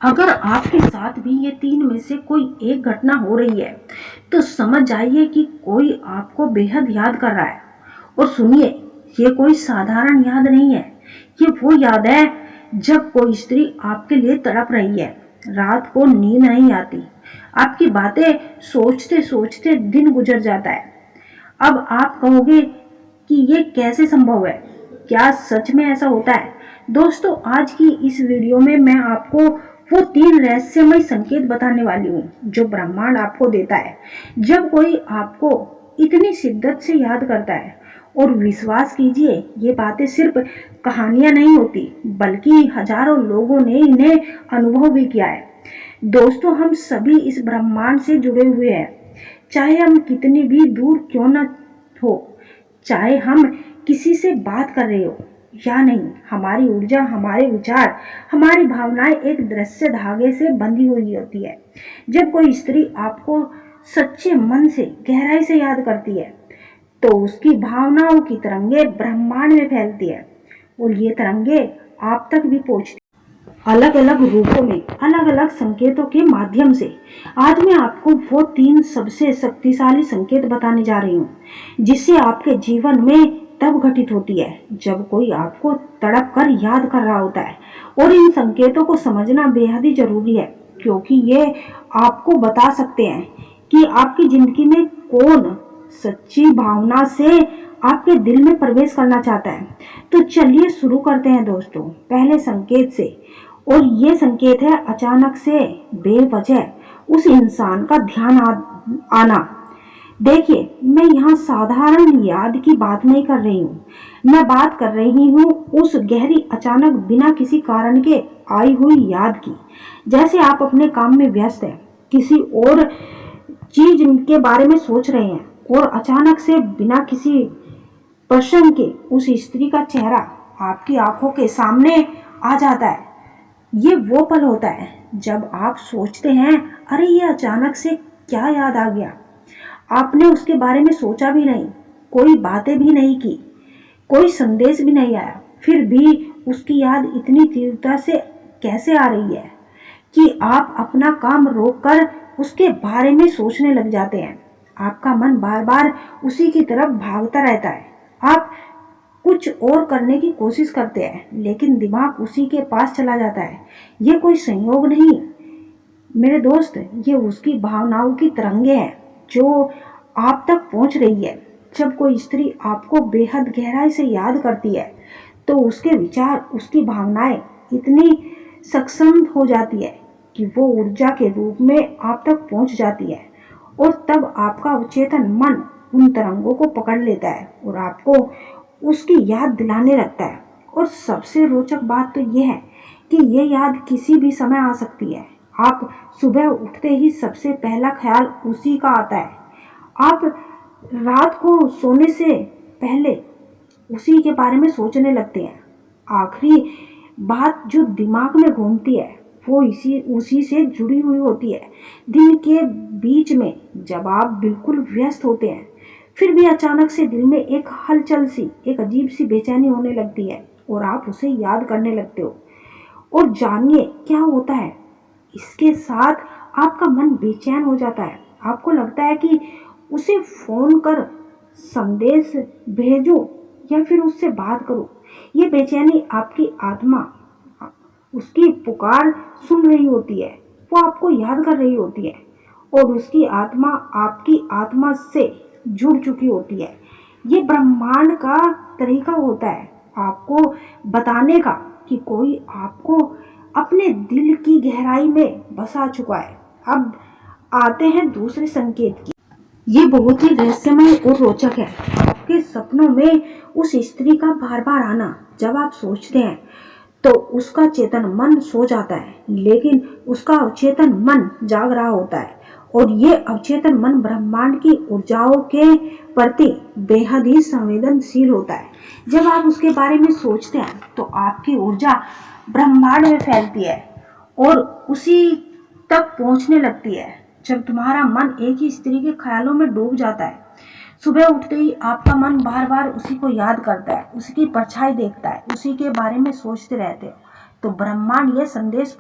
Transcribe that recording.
अगर आपके साथ भी ये तीन में से कोई एक घटना हो रही है तो समझ जाइए कि कोई आपको बेहद याद कर रहा है। और सुनिए, ये कोई साधारण याद नहीं है। ये वो याद है जब कोई स्त्री आपके लिए तड़प रही है, रात को नींद नहीं आती, आपकी बातें सोचते सोचते दिन गुजर जाता है। अब आप कहोगे कि ये कैसे संभव है, क्या सच में ऐसा होता है? दोस्तों, आज की इस वीडियो में मैं आपको वो तीन रहस्यमय संकेत बताने वाली हूँ जो ब्रह्मांड आपको देता है जब कोई आपको इतनी शिद्दत से याद करता है। और विश्वास कीजिए, ये बातें सिर्फ कहानियां नहीं होती, बल्कि हजारों लोगों ने इन्हें अनुभव भी किया है। दोस्तों, हम सभी इस ब्रह्मांड से जुड़े हुए हैं, चाहे हम कितनी भी दूर क्यों न हो, चाहे हम किसी से बात कर रहे हो या नहीं। हमारी ऊर्जा, हमारे विचार, हमारी भावनाएं एक दृश्य धागे से बंधी हुई होती है। जब कोई स्त्री आपको सच्चे मन से, गहराई से याद करती है तो उसकी भावनाओं की तरंगे ब्रह्मांड में फैलती है और ये तरंगे आप तक भी पहुंचती, अलग अलग रूपों में, अलग अलग संकेतों के माध्यम से। आज मैं आपको वो तीन सबसे शक्तिशाली संकेत बताने जा रही हूँ जिससे आपके जीवन में तब घटित होती है जब कोई आपको तड़प कर याद कर रहा होता है। और इन संकेतों को समझना बेहद ही जरूरी है, क्योंकि ये आपको बता सकते हैं कि आपकी जिंदगी में कौन सच्ची भावना से आपके दिल में प्रवेश करना चाहता है। तो चलिए शुरू करते हैं दोस्तों, पहले संकेत से। और ये संकेत है अचानक से बेवजह उस इंसान का ध्यान आना। देखिए, मैं यहाँ साधारण याद की बात नहीं कर रही हूँ, मैं बात कर रही हूँ उस गहरी, अचानक, बिना किसी कारण के आई हुई याद की। जैसे आप अपने काम में व्यस्त हैं, किसी और चीज के बारे में सोच रहे हैं और अचानक से बिना किसी प्रश्न के उस स्त्री का चेहरा आपकी आंखों के सामने आ जाता है। ये वो पल होता है जब आप सोचते हैं, अरे ये अचानक से क्या याद आ गया। आपने उसके बारे में सोचा भी नहीं, कोई बातें भी नहीं की, कोई संदेश भी नहीं आया, फिर भी उसकी याद इतनी तीव्रता से कैसे आ रही है कि आप अपना काम रोककर उसके बारे में सोचने लग जाते हैं। आपका मन बार बार उसी की तरफ भागता रहता है। आप कुछ और करने की कोशिश करते हैं, लेकिन दिमाग उसी के पास चला जाता है। ये कोई संयोग नहीं मेरे दोस्त, ये उसकी भावनाओं की तरंगे हैं जो आप तक पहुंच रही है। जब कोई स्त्री आपको बेहद गहराई से याद करती है तो उसके विचार, उसकी भावनाएं इतनी सक्षम हो जाती है कि वो ऊर्जा के रूप में आप तक पहुंच जाती है। और तब आपका अवचेतन मन उन तरंगों को पकड़ लेता है और आपको उसकी याद दिलाने लगता है। और सबसे रोचक बात तो यह है कि ये याद किसी भी समय आ सकती है। आप सुबह उठते ही सबसे पहला ख्याल उसी का आता है। आप रात को सोने से पहले उसी के बारे में सोचने लगते हैं। आखिरी बात जो दिमाग में घूमती है वो उसी से जुड़ी हुई होती है। दिन के बीच में जब आप बिल्कुल व्यस्त होते हैं, फिर भी अचानक से दिल में एक हलचल सी, एक अजीब सी बेचैनी होने लगती है और आप उसे याद करने लगते हो। और जानिए क्या होता है, इसके साथ आपका मन बेचैन हो जाता है। आपको लगता है कि उसे फोन कर संदेश भेजूं या फिर उससे बात करूं। ये बेचैनी आपकी आत्मा उसकी पुकार सुन रही होती है, वो आपको याद कर रही होती है और उसकी आत्मा आपकी आत्मा से जुड़ चुकी होती है। ये ब्रह्मांड का तरीका होता है आपको बताने का कि कोई आपको अपने दिल की गहराई में बसा चुका है। अब आते हैं दूसरे संकेत की। ये बहुत ही रहस्यमय और रोचक है। आपके सपनों में उस स्त्री का बार बार आना। जब आप सोचते हैं तो उसका चेतन मन सो जाता है, लेकिन उसका अवचेतन मन जाग रहा होता है। और ये अवचेतन मन ब्रह्मांड की ऊर्जाओं के प्रति बेहद ही संवेदनशील होता है। जब आप उसके बारे में सोचते हैं तो आपकी ऊर्जा ब्रह्मांड में फैलती है और उसी तक पहुंचने लगती है। जब तुम्हारा मन एक ही स्त्री के ख्यालों में डूब जाता है, सुबह उठते ही आपका मन बार बार उसी को याद करता है, उसी की परछाई देखता है, उसी के बारे में सोचते रहते हो, तो ब्रह्मांड यह संदेश